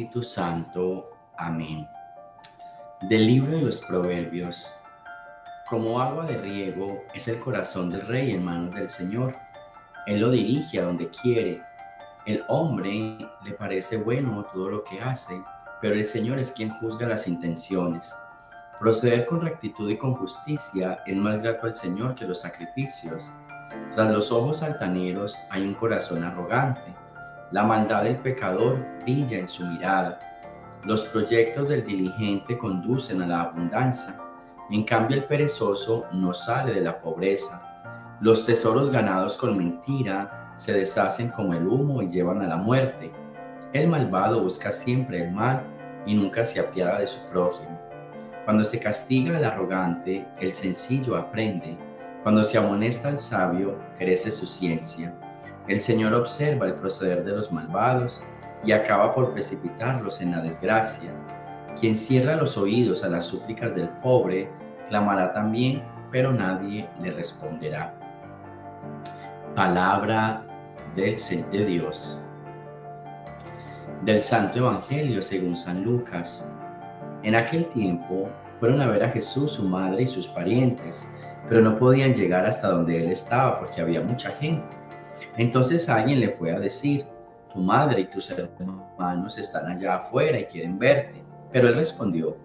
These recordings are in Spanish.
Espíritu Santo. Amén. Del libro de los Proverbios. Como agua de riego es el corazón del rey en manos del Señor. Él lo dirige a donde quiere. El hombre le parece bueno todo lo que hace, pero el Señor es quien juzga las intenciones. Proceder con rectitud y con justicia es más grato al Señor que los sacrificios. Tras los ojos altaneros hay un corazón arrogante. La maldad del pecador brilla en su mirada. Los proyectos del diligente conducen a la abundancia. En cambio, el perezoso no sale de la pobreza. Los tesoros ganados con mentira se deshacen como el humo y llevan a la muerte. El malvado busca siempre el mal y nunca se apiada de su prójimo. Cuando se castiga al arrogante, el sencillo aprende. Cuando se amonesta al sabio, crece su ciencia. El Señor observa el proceder de los malvados y acaba por precipitarlos en la desgracia. Quien cierra los oídos a las súplicas del pobre, clamará también, pero nadie le responderá. Palabra de Dios. Del Santo Evangelio según San Lucas. En aquel tiempo fueron a ver a Jesús, su madre y sus parientes, pero no podían llegar hasta donde él estaba porque había mucha gente. Entonces alguien le fue a decir: tu madre y tus hermanos están allá afuera y quieren verte. Pero él respondió: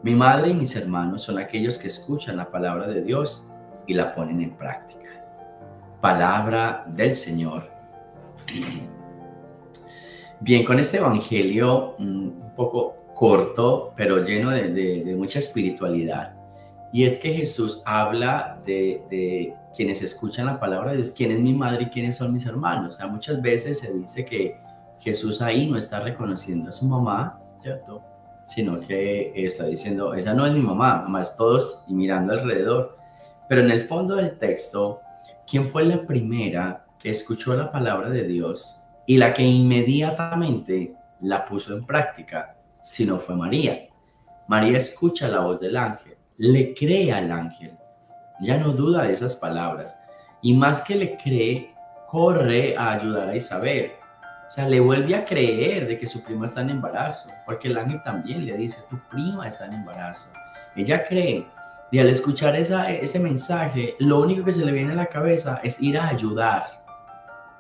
mi madre y mis hermanos son aquellos que escuchan la palabra de Dios y la ponen en práctica. Palabra del Señor. Bien, con este evangelio un poco corto, pero lleno de mucha espiritualidad. Y es que Jesús habla de quienes escuchan la palabra de Dios, quién es mi madre y quiénes son mis hermanos. O sea, muchas veces se dice que Jesús ahí no está reconociendo a su mamá, ¿cierto? Sino que está diciendo, esa no es mi mamá, mamá es todos, y mirando alrededor. Pero en el fondo del texto, ¿quién fue la primera que escuchó la palabra de Dios y la que inmediatamente la puso en práctica? Si no fue María. María escucha la voz del ángel, le cree al ángel, ya no duda de esas palabras, y más que le cree, corre a ayudar a Isabel. O sea, le vuelve a creer de que su prima está en embarazo, porque el ángel también le dice: tu prima está en embarazo. Ella cree, y al escuchar ese mensaje, lo único que se le viene a la cabeza es ir a ayudar.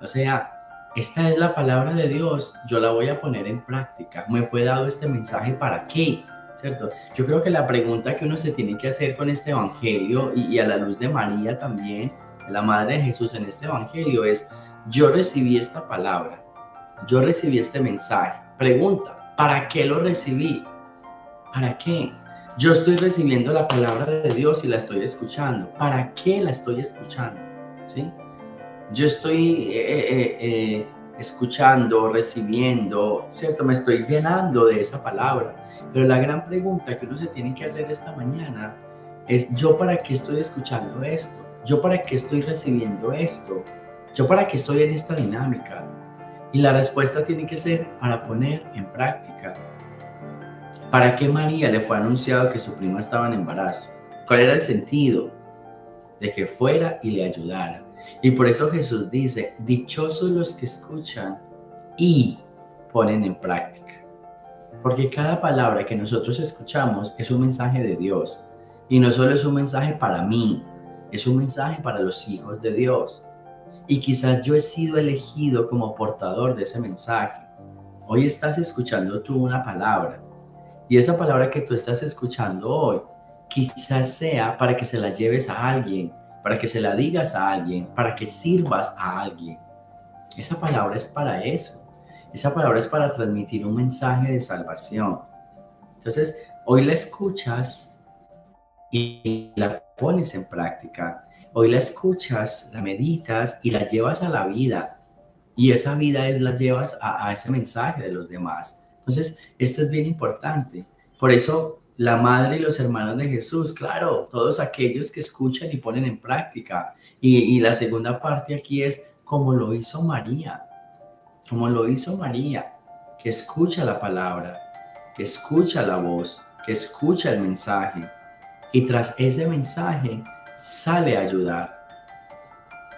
O sea, esta es la palabra de Dios, yo la voy a poner en práctica. Me fue dado este mensaje, ¿para qué? ¿Cierto? Yo creo que la pregunta que uno se tiene que hacer con este evangelio y a la luz de María también, la madre de Jesús en este evangelio, es: yo recibí esta palabra, yo recibí este mensaje. Pregunta: ¿para qué lo recibí? ¿Para qué? Yo estoy recibiendo la palabra de Dios y la estoy escuchando. ¿Para qué la estoy escuchando? ¿Sí? Yo estoy escuchando, recibiendo, ¿cierto? Me estoy llenando de esa palabra. Pero la gran pregunta que uno se tiene que hacer esta mañana es: ¿yo para qué estoy escuchando esto? ¿Yo para qué estoy recibiendo esto? ¿Yo para qué estoy en esta dinámica? Y la respuesta tiene que ser: para poner en práctica. ¿Para qué María le fue anunciado que su prima estaba en embarazo? ¿Cuál era el sentido? De que fuera y le ayudara. Y por eso Jesús dice: dichosos los que escuchan y ponen en práctica. Porque cada palabra que nosotros escuchamos es un mensaje de Dios. Y no solo es un mensaje para mí, es un mensaje para los hijos de Dios. Y quizás yo he sido elegido como portador de ese mensaje. Hoy estás escuchando tú una palabra. Y esa palabra que tú estás escuchando hoy, quizás sea para que se la lleves a alguien, para que se la digas a alguien, para que sirvas a alguien. Esa palabra es para eso. Esa palabra es para transmitir un mensaje de salvación. Entonces, hoy la escuchas y la pones en práctica. Hoy la escuchas, la meditas y la llevas a la vida. Y esa vida la llevas a ese mensaje de los demás. Entonces, esto es bien importante. Por eso, la madre y los hermanos de Jesús, claro, todos aquellos que escuchan y ponen en práctica. Y la segunda parte aquí es como lo hizo María. Como lo hizo María, que escucha la palabra, que escucha la voz, que escucha el mensaje. Y tras ese mensaje, sale a ayudar,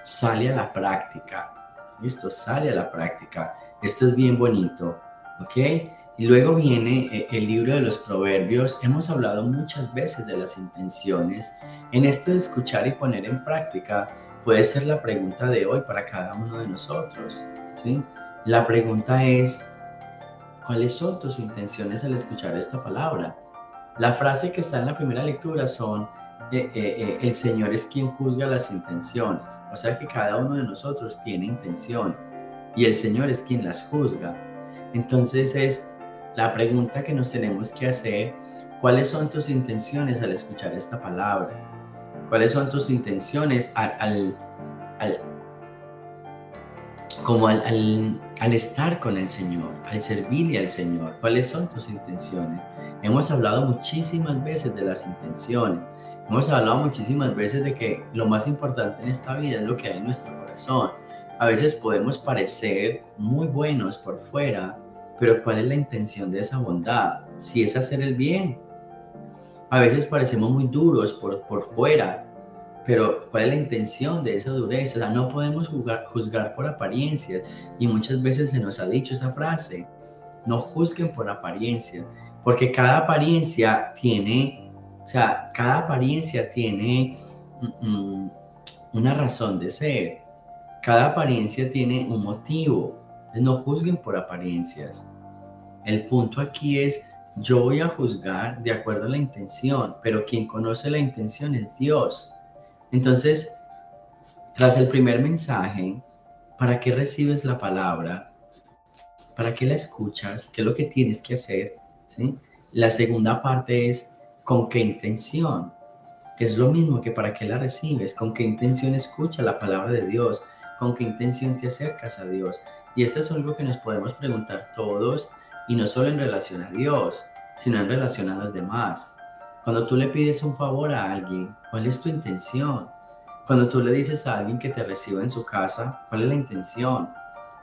sale a la práctica. Esto sale a la práctica. Esto es bien bonito, ¿ok? Y luego viene el libro de los Proverbios. Hemos hablado muchas veces de las intenciones. En esto de escuchar y poner en práctica puede ser la pregunta de hoy para cada uno de nosotros, ¿sí? La pregunta es, ¿cuáles son tus intenciones al escuchar esta palabra? La frase que está en la primera lectura son, el Señor es quien juzga las intenciones. O sea que cada uno de nosotros tiene intenciones y el Señor es quien las juzga. Entonces es la pregunta que nos tenemos que hacer: ¿cuáles son tus intenciones al escuchar esta palabra? ¿Cuáles son tus intenciones al, al estar con el Señor, al servirle al Señor? ¿Cuáles son tus intenciones? Hemos hablado muchísimas veces de las intenciones. Hemos hablado muchísimas veces de que lo más importante en esta vida es lo que hay en nuestro corazón. A veces podemos parecer muy buenos por fuera, pero ¿cuál es la intención de esa bondad? Si es hacer el bien. A veces parecemos muy duros por fuera, pero ¿cuál es la intención de esa dureza? O sea, no podemos juzgar por apariencias. Y muchas veces se nos ha dicho esa frase: no juzguen por apariencias, porque cada apariencia tiene, o sea, cada apariencia tiene una razón de ser. Cada apariencia tiene un motivo. Entonces, no juzguen por apariencias. El punto aquí es, yo voy a juzgar de acuerdo a la intención, pero quien conoce la intención es Dios. Entonces, tras el primer mensaje, ¿para qué recibes la palabra? ¿Para qué la escuchas? ¿Qué es lo que tienes que hacer? ¿Sí? La segunda parte es, ¿con qué intención? Que es lo mismo que para qué la recibes, con qué intención escuchas la palabra de Dios, con qué intención te acercas a Dios. Y esto es algo que nos podemos preguntar todos, y no solo en relación a Dios, sino en relación a los demás. Cuando tú le pides un favor a alguien, ¿cuál es tu intención? Cuando tú le dices a alguien que te reciba en su casa, ¿cuál es la intención?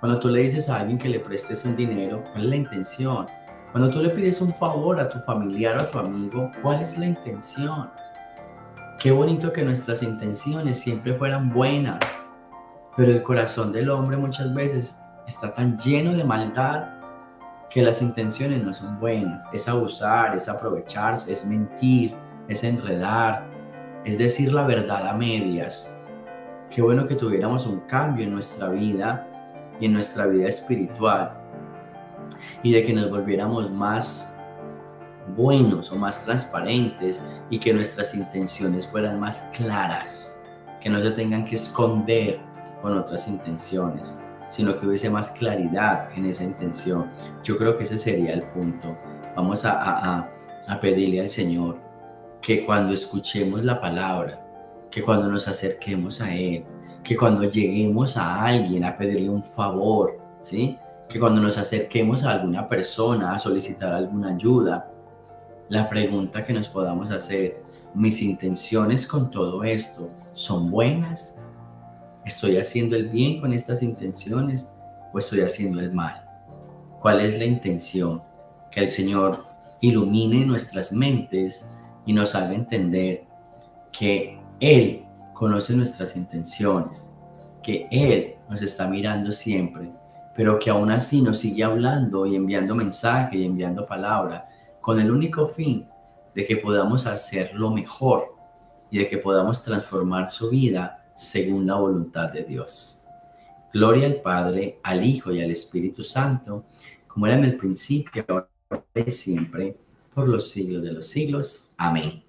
Cuando tú le dices a alguien que le prestes un dinero, ¿cuál es la intención? Cuando tú le pides un favor a tu familiar o a tu amigo, ¿cuál es la intención? Qué bonito que nuestras intenciones siempre fueran buenas, pero el corazón del hombre muchas veces está tan lleno de maldad que las intenciones no son buenas. Es abusar, es aprovecharse, es mentir, es enredar, es decir la verdad a medias. Qué bueno que tuviéramos un cambio en nuestra vida y en nuestra vida espiritual, y de que nos volviéramos más buenos o más transparentes, y que nuestras intenciones fueran más claras, que no se tengan que esconder con otras intenciones, sino que hubiese más claridad en esa intención. Yo creo que ese sería el punto. Vamos a pedirle al Señor que cuando escuchemos la palabra, que cuando nos acerquemos a Él, que cuando lleguemos a alguien a pedirle un favor, ¿sí? Que cuando nos acerquemos a alguna persona a solicitar alguna ayuda, la pregunta que nos podamos hacer: ¿mis intenciones con todo esto son buenas? ¿Estoy haciendo el bien con estas intenciones o estoy haciendo el mal? ¿Cuál es la intención? Que el Señor ilumine nuestras mentes y nos haga entender que Él conoce nuestras intenciones, que Él nos está mirando siempre, pero que aún así nos sigue hablando y enviando mensaje y enviando palabra, con el único fin de que podamos hacerlo mejor y de que podamos transformar su vida según la voluntad de Dios. Gloria al Padre, al Hijo y al Espíritu Santo, como era en el principio, ahora y siempre, por los siglos de los siglos. Amén.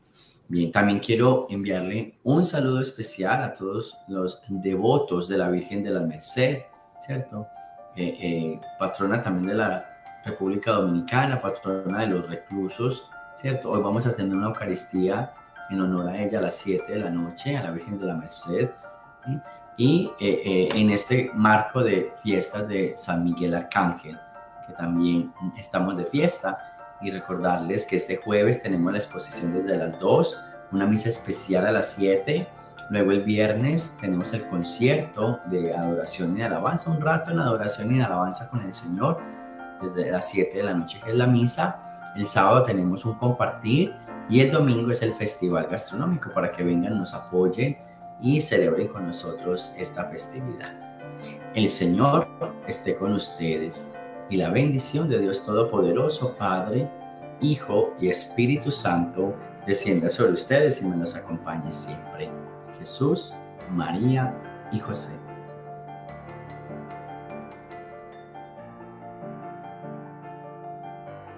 Bien, también quiero enviarle un saludo especial a todos los devotos de la Virgen de la Merced, ¿cierto? Patrona también de la República Dominicana, patrona de los reclusos, ¿cierto? Hoy vamos a tener una Eucaristía en honor a ella a las 7 de la noche, a la Virgen de la Merced, ¿sí? Y en este marco de fiestas de San Miguel Arcángel, que también estamos de fiesta. Y recordarles que este jueves tenemos la exposición desde las 2, una misa especial a las 7. Luego el viernes tenemos el concierto de adoración y alabanza, un rato en adoración y alabanza con el Señor, desde las 7 de la noche, que es la misa. El sábado tenemos un compartir, y el domingo es el festival gastronómico para que vengan, nos apoyen y celebren con nosotros esta festividad. El Señor esté con ustedes y la bendición de Dios Todopoderoso, Padre, Hijo y Espíritu Santo, descienda sobre ustedes y me los acompañe siempre. Jesús, María y José.